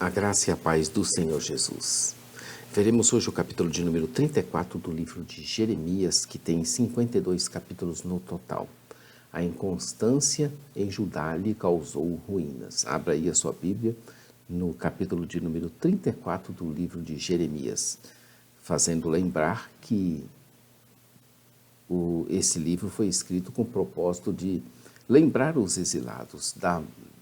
A graça e a paz do Senhor Jesus. Veremos hoje o capítulo de número 34 do livro de Jeremias, que tem 52 capítulos no total. A inconstância em Judá lhe causou ruínas. Abra aí a sua Bíblia no capítulo de número 34 do livro de Jeremias, fazendo lembrar que esse livro foi escrito com o propósito de lembrar os exilados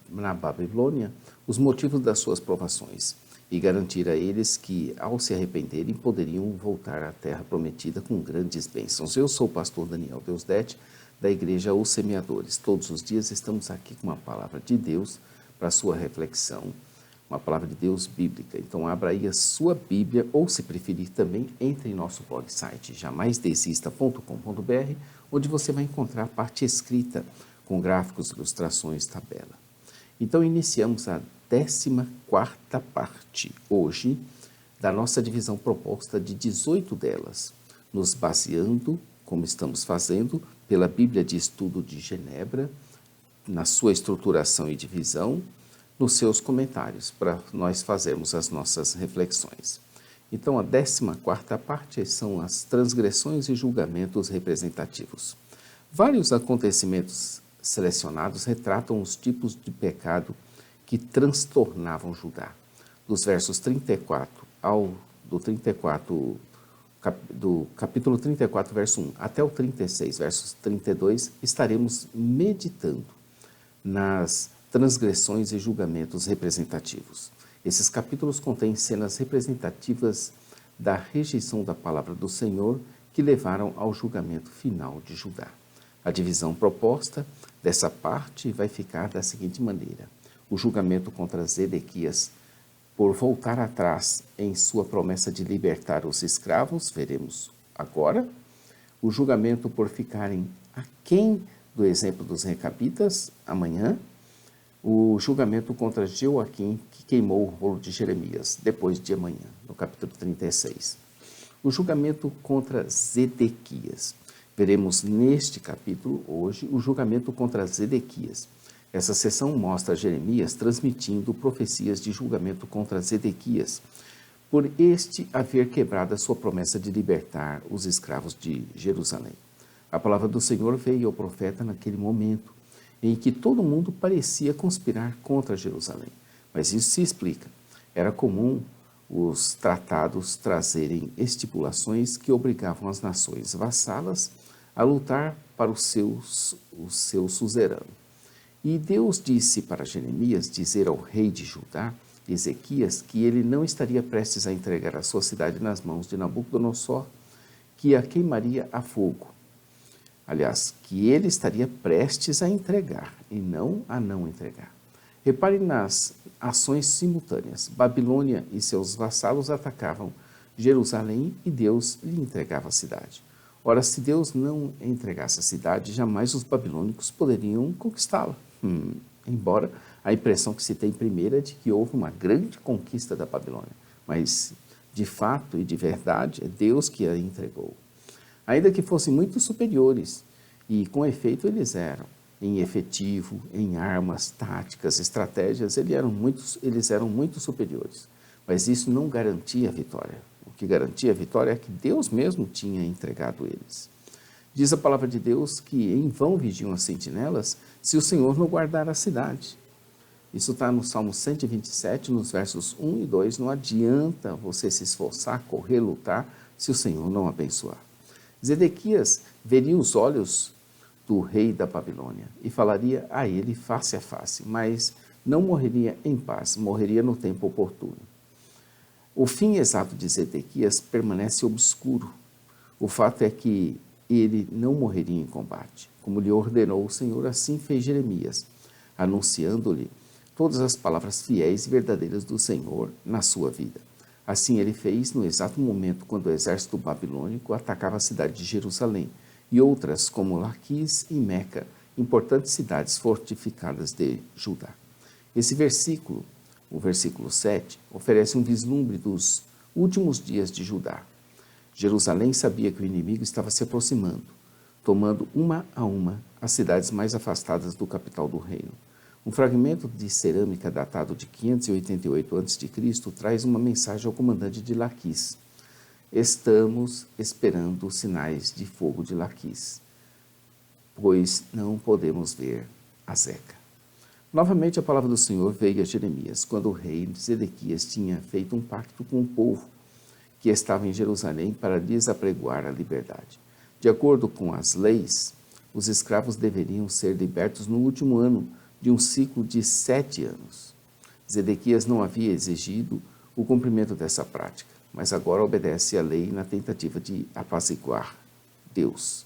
na Babilônia os motivos das suas provações e garantir a eles que, ao se arrependerem, poderiam voltar à terra prometida com grandes bênçãos. Eu sou o pastor Daniel Deusdete, da igreja Os Semeadores. Todos os dias estamos aqui com uma palavra de Deus para a sua reflexão, uma palavra de Deus bíblica. Então abra aí a sua Bíblia, ou se preferir também, entre em nosso blog site jamaisdesista.com.br, onde você vai encontrar a parte escrita com gráficos, ilustrações, tabela. Então iniciamos a 14ª parte hoje da nossa divisão proposta de 18 delas, nos baseando, como estamos fazendo, pela Bíblia de Estudo de Genebra, na sua estruturação e divisão, nos seus comentários, para nós fazermos as nossas reflexões. Então a 14ª parte são as transgressões e julgamentos representativos. Vários acontecimentos selecionados retratam os tipos de pecado que transtornavam Judá. Dos versos 34 do capítulo 34, verso 1, até o 36, versos 32, estaremos meditando nas transgressões e julgamentos representativos. Esses capítulos contêm cenas representativas da rejeição da palavra do Senhor que levaram ao julgamento final de Judá. A divisão proposta dessa parte vai ficar da seguinte maneira: o julgamento contra Zedequias por voltar atrás em sua promessa de libertar os escravos, veremos agora. O julgamento por ficarem aquém do exemplo dos recabitas, amanhã. O julgamento contra Jeoaquim, que queimou o rolo de Jeremias, depois de amanhã, no capítulo 36. O julgamento contra Zedequias. Veremos neste capítulo, hoje, o julgamento contra Zedequias. Essa sessão mostra Jeremias transmitindo profecias de julgamento contra Zedequias, por este haver quebrado a sua promessa de libertar os escravos de Jerusalém. A palavra do Senhor veio ao profeta naquele momento, em que todo mundo parecia conspirar contra Jerusalém. Mas isso se explica. Era comum os tratados trazerem estipulações que obrigavam as nações vassalas a lutar para o seu suzerano. E Deus disse para Jeremias dizer ao rei de Judá, Ezequias, que ele não estaria prestes a entregar a sua cidade nas mãos de Nabucodonosor, que a queimaria a fogo. Aliás, que ele estaria prestes a entregar e não a não entregar. Repare nas ações simultâneas. Babilônia e seus vassalos atacavam Jerusalém e Deus lhe entregava a cidade. Ora, se Deus não entregasse a cidade, jamais os babilônicos poderiam conquistá-la. Embora a impressão que se tem primeiro é de que houve uma grande conquista da Babilônia, mas de fato e de verdade é Deus que a entregou. Ainda que fossem muito superiores, e com efeito eles eram, em efetivo, em armas, táticas, estratégias, eles eram muito superiores. Mas isso não garantia a vitória. O que garantia a vitória é que Deus mesmo tinha entregado eles. Diz a palavra de Deus que em vão vigiam as sentinelas se o Senhor não guardar a cidade. Isso está no Salmo 127, nos versos 1 e 2. Não adianta você se esforçar, correr, lutar, se o Senhor não abençoar. Zedequias veria os olhos do rei da Babilônia e falaria a ele face a face, mas não morreria em paz, morreria no tempo oportuno. O fim exato de Zedequias permanece obscuro. O fato é que ele não morreria em combate. Como lhe ordenou o Senhor, assim fez Jeremias, anunciando-lhe todas as palavras fiéis e verdadeiras do Senhor na sua vida. Assim ele fez no exato momento quando o exército babilônico atacava a cidade de Jerusalém e outras como Laquis e Meca, importantes cidades fortificadas de Judá. Esse versículo, o versículo 7, oferece um vislumbre dos últimos dias de Judá. Jerusalém sabia que o inimigo estava se aproximando, tomando uma a uma as cidades mais afastadas do capital do reino. Um fragmento de cerâmica datado de 588 a.C. traz uma mensagem ao comandante de Laquis. Estamos esperando os sinais de fogo de Laquis, pois não podemos ver a Zeca. Novamente a palavra do Senhor veio a Jeremias, quando o rei Zedequias tinha feito um pacto com o povo que estava em Jerusalém para lhes apregoar a liberdade. De acordo com as leis, os escravos deveriam ser libertos no último ano de um ciclo de 7 anos. Zedequias não havia exigido o cumprimento dessa prática, mas agora obedece à lei na tentativa de apaziguar Deus.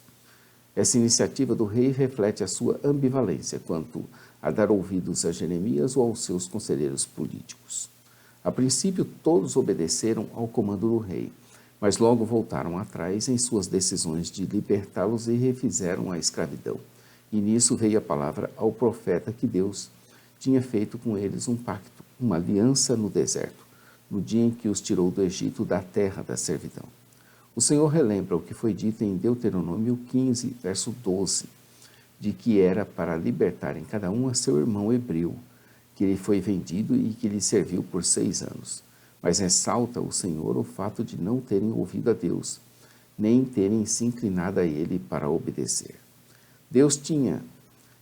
Essa iniciativa do rei reflete a sua ambivalência quanto a dar ouvidos a Jeremias ou aos seus conselheiros políticos. A princípio, todos obedeceram ao comando do rei, mas logo voltaram atrás em suas decisões de libertá-los e refizeram a escravidão. E nisso veio a palavra ao profeta que Deus tinha feito com eles um pacto, uma aliança no deserto, no dia em que os tirou do Egito, da terra da servidão. O Senhor relembra o que foi dito em Deuteronômio 15, verso 12, de que era para libertarem cada um a seu irmão hebreu, que lhe foi vendido e que lhe serviu por 6 anos. Mas ressalta o Senhor o fato de não terem ouvido a Deus, nem terem se inclinado a Ele para obedecer. Deus tinha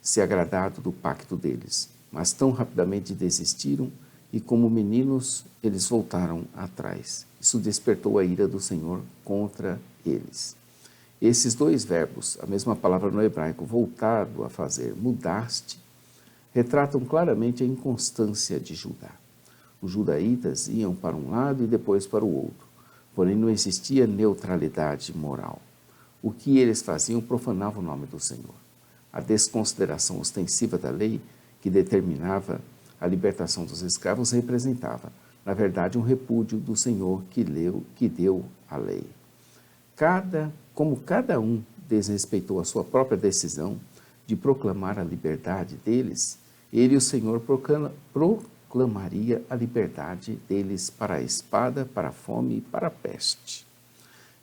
se agradado do pacto deles, mas tão rapidamente desistiram e, como meninos, eles voltaram atrás. Isso despertou a ira do Senhor contra eles. Esses 2 verbos, a mesma palavra no hebraico, voltado a fazer, mudaste, retratam claramente a inconstância de Judá. Os judaítas iam para um lado e depois para o outro, porém não existia neutralidade moral. O que eles faziam profanava o nome do Senhor. A desconsideração ostensiva da lei que determinava a libertação dos escravos representava, na verdade, um repúdio do Senhor que deu a lei. Como cada um desrespeitou a sua própria decisão de proclamar a liberdade deles, ele, o Senhor, proclamaria a liberdade deles para a espada, para a fome e para a peste.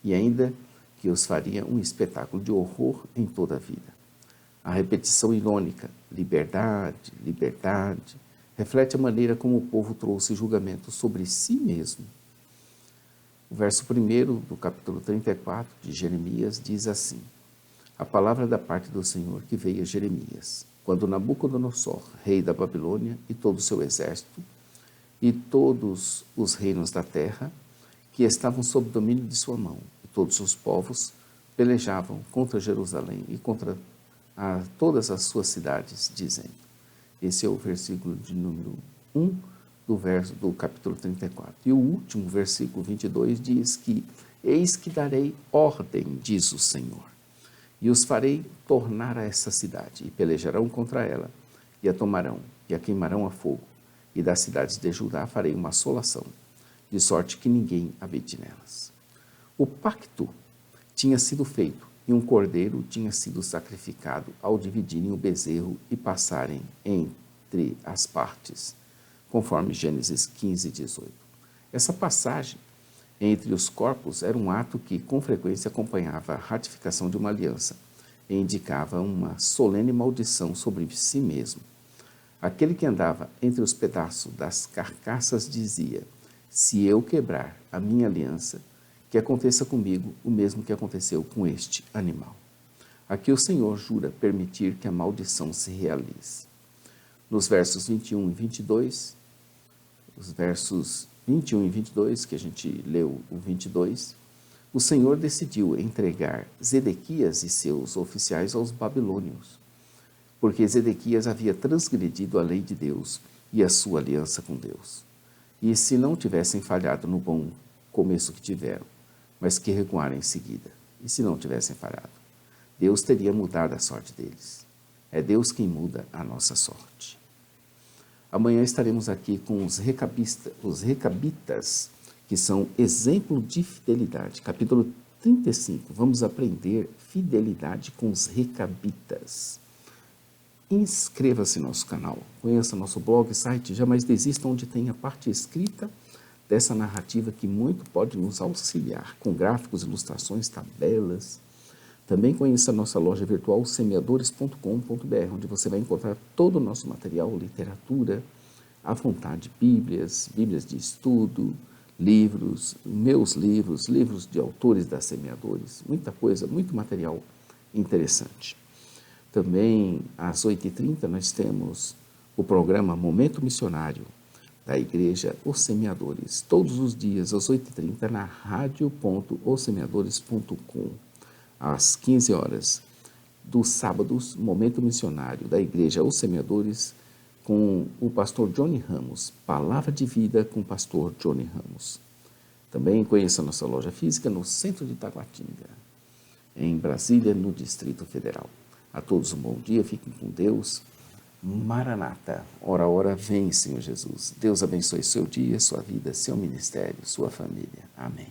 E ainda que os faria um espetáculo de horror em toda a vida. A repetição irônica, liberdade, liberdade, reflete a maneira como o povo trouxe julgamento sobre si mesmo. O verso 1 do capítulo 34 de Jeremias diz assim: a palavra da parte do Senhor que veio a Jeremias, quando Nabucodonosor, rei da Babilônia, e todo o seu exército, e todos os reinos da terra, que estavam sob domínio de sua mão, e todos os povos, pelejavam contra Jerusalém e contra todas as suas cidades, dizendo. Esse é o versículo de número 1 do capítulo 34. E o último versículo 22 diz que: eis que darei ordem, diz o Senhor, e os farei tornar a essa cidade, e pelejarão contra ela, e a tomarão, e a queimarão a fogo, e das cidades de Judá farei uma assolação, de sorte que ninguém habite nelas. O pacto tinha sido feito, e um cordeiro tinha sido sacrificado ao dividirem o bezerro e passarem entre as partes, conforme Gênesis 15, 18. Essa passagem entre os corpos era um ato que com frequência acompanhava a ratificação de uma aliança e indicava uma solene maldição sobre si mesmo. Aquele que andava entre os pedaços das carcaças dizia: se eu quebrar a minha aliança, que aconteça comigo o mesmo que aconteceu com este animal. Aqui o Senhor jura permitir que a maldição se realize. Nos versos 21 e 22, os versos 21 e 22, que a gente leu o 22, o Senhor decidiu entregar Zedequias e seus oficiais aos babilônios, porque Zedequias havia transgredido a lei de Deus e a sua aliança com Deus. E se não tivessem falhado no bom começo que tiveram, mas que recuaram em seguida, e se não tivessem falhado, Deus teria mudado a sorte deles. É Deus quem muda a nossa sorte. Amanhã estaremos aqui com os recabitas, que são exemplo de fidelidade. Capítulo 35. Vamos aprender fidelidade com os recabitas. Inscreva-se no nosso canal, conheça nosso blog, site Jamais Desista, onde tem a parte escrita dessa narrativa que muito pode nos auxiliar, com gráficos, ilustrações, tabelas. Também conheça a nossa loja virtual semeadores.com.br, onde você vai encontrar todo o nosso material, literatura, à vontade, bíblias de estudo, livros, meus livros, livros de autores da Semeadores, muita coisa, muito material interessante. Também às 8h30 nós temos o programa Momento Missionário da Igreja Os Semeadores, todos os dias às 8h30 na radio.ossemeadores.com. Às 15 horas dos sábados, Momento Missionário da Igreja Os Semeadores, com o pastor Johnny Ramos, Palavra de Vida com o pastor Johnny Ramos. Também conheça a nossa loja física no centro de Taguatinga, em Brasília, no Distrito Federal. A todos um bom dia, fiquem com Deus. Maranata, ora, ora, vem, Senhor Jesus. Deus abençoe seu dia, sua vida, seu ministério, sua família. Amém.